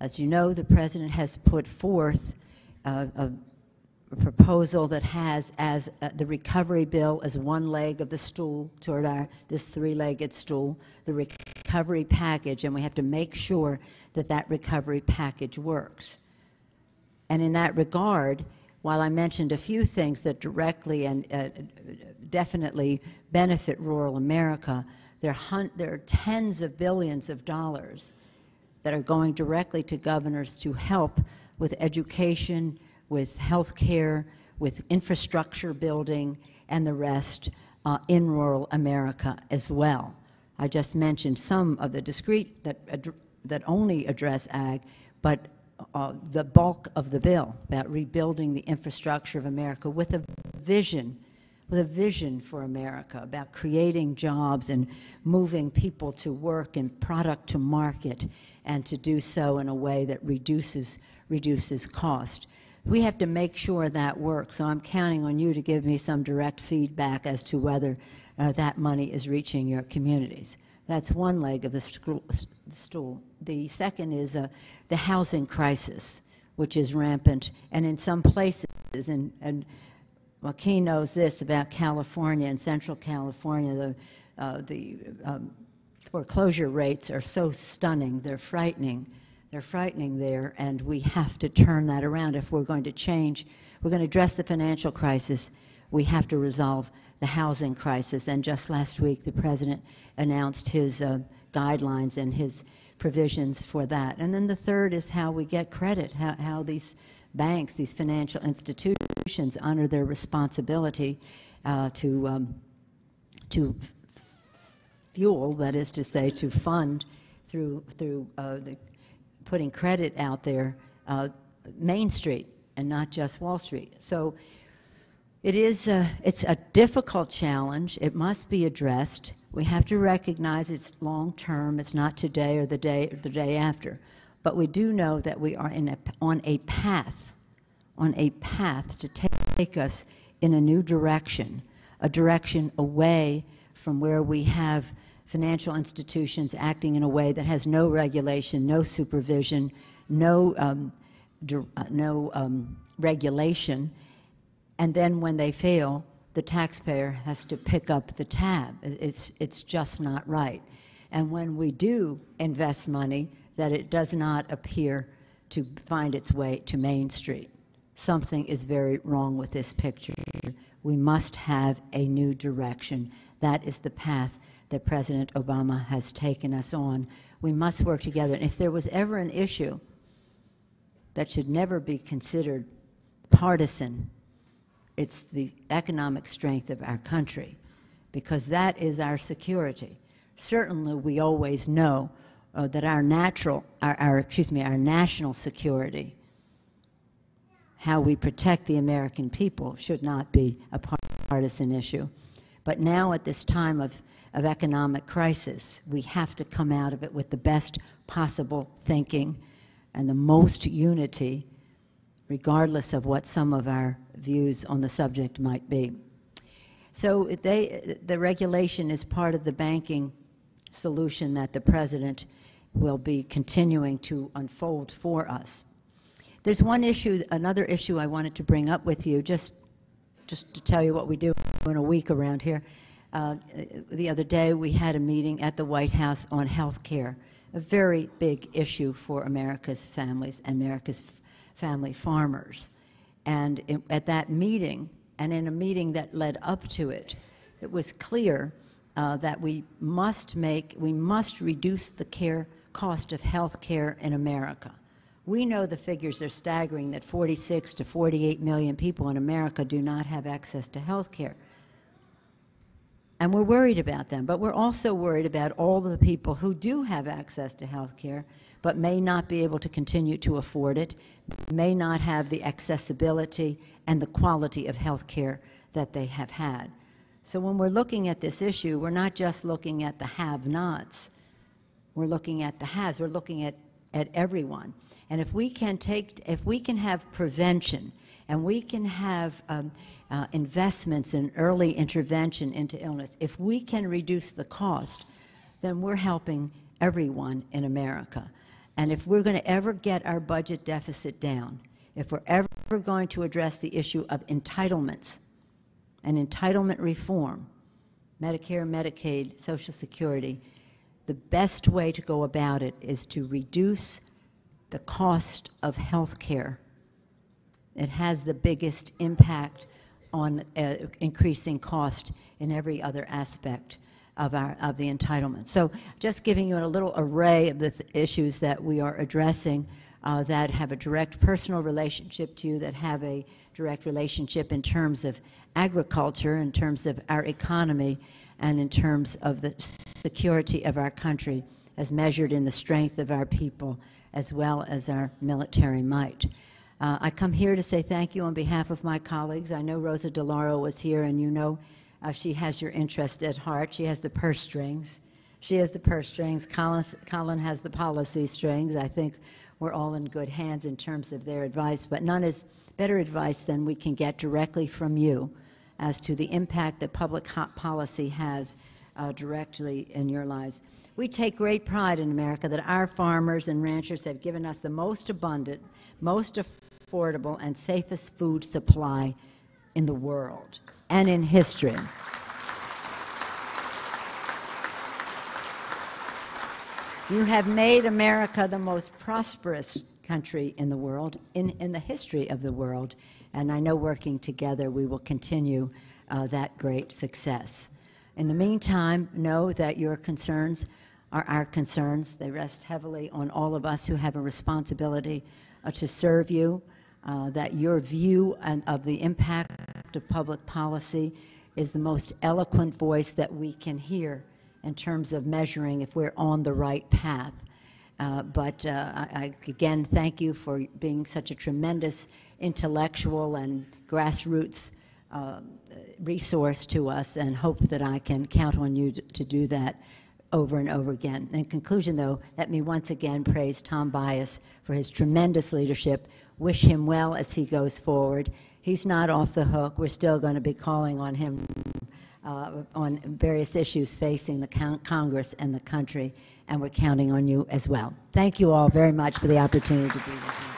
As you know, the President has put forth a proposal that has as the recovery bill as one leg of the stool toward this three-legged stool, the recovery package, and we have to make sure that that recovery package works. And in that regard, while I mentioned a few things that directly and definitely benefit rural America, there are tens of billions of dollars that are going directly to governors to help with education, with health care, with infrastructure building, and the rest in rural America as well. I just mentioned some of the discrete that only address ag, but the bulk of the bill about rebuilding the infrastructure of America with a vision for America, about creating jobs and moving people to work and product to market, and to do so in a way that reduces cost. We have to make sure that works, so I'm counting on you to give me some direct feedback as to whether that money is reaching your communities. That's one leg of the stool. The second is the housing crisis, which is rampant, and in some places, and Joaquin knows this about California and Central California, the foreclosure rates are so stunning, they're frightening. They're frightening there, and we have to turn that around if we're going to change. We're going to address the financial crisis. We have to resolve the housing crisis. And just last week, the President announced his guidelines and his provisions for that. And then the third is how we get credit, how these banks, these financial institutions honor their responsibility to fuel, that is to say, to fund through putting credit out there, Main Street and not just Wall Street. So it's a difficult challenge. It must be addressed. We have to recognize it's long term. It's not today or the day after. But we do know that we are on a path to take us in a new direction, a direction away from where we have financial institutions acting in a way that has no regulation, no supervision, no regulation, and then when they fail, the taxpayer has to pick up the tab. It's just not right. And when we do invest money, that it does not appear to find its way to Main Street. Something is very wrong with this picture. We must have a new direction. That is the path that President Obama has taken us on. We must work together. And if there was ever an issue that should never be considered partisan, it's the economic strength of our country, because that is our security. Certainly, we always know that our national security, how we protect the American people, should not be a partisan issue. But now, at this time of economic crisis, we have to come out of it with the best possible thinking and the most unity, regardless of what some of our views on the subject might be. So the regulation is part of the banking solution that the President will be continuing to unfold for us. There's one issue, another issue I wanted to bring up with you, just to tell you what we do in a week around here. The other day we had a meeting at the White House on health care, a very big issue for America's families and America's family farmers. And at that meeting, and in a meeting that led up to it, it was clear that we must reduce the cost of health care in America. We know the figures are staggering, that 46 to 48 million people in America do not have access to health care. And we're worried about them, but we're also worried about all the people who do have access to health care but may not be able to continue to afford it, may not have the accessibility and the quality of health care that they have had. So when we're looking at this issue, we're not just looking at the have-nots. We're looking at the haves. We're looking at everyone. And if we can have prevention, and we can have investments in early intervention into illness, if we can reduce the cost, then we're helping everyone in America. And if we're going to ever get our budget deficit down, if we're ever going to address the issue of entitlements and entitlement reform, Medicare, Medicaid, Social Security, the best way to go about it is to reduce the cost of health care. It has the biggest impact on increasing cost in every other aspect of the entitlement. So just giving you a little array of the issues that we are addressing that have a direct personal relationship to you, that have a direct relationship in terms of agriculture, in terms of our economy, and in terms of the security of our country as measured in the strength of our people as well as our military might. I come here to say thank you on behalf of my colleagues. I know Rosa DeLauro was here, and you know she has your interest at heart. She has the purse strings. She has the purse strings. Colin has the policy strings. I think we're all in good hands in terms of their advice, but none is better advice than we can get directly from you as to the impact that public policy has directly in your lives. We take great pride in America that our farmers and ranchers have given us the most abundant, most affordable, and safest food supply in the world and in history. You have made America the most prosperous country in the world, in the history of the world, and I know working together we will continue that great success. In the meantime, know that your concerns are our concerns. They rest heavily on all of us who have a responsibility to serve you, that your view of the impact of public policy is the most eloquent voice that we can hear in terms of measuring if we're on the right path. I again thank you for being such a tremendous intellectual and grassroots resource to us, and hope that I can count on you to do that over and over again. In conclusion, though, let me once again praise Tom Bias for his tremendous leadership. Wish him well as he goes forward. He's not off the hook. We're still going to be calling on him on various issues facing the Congress and the country, and we're counting on you as well. Thank you all very much for the opportunity to be with you.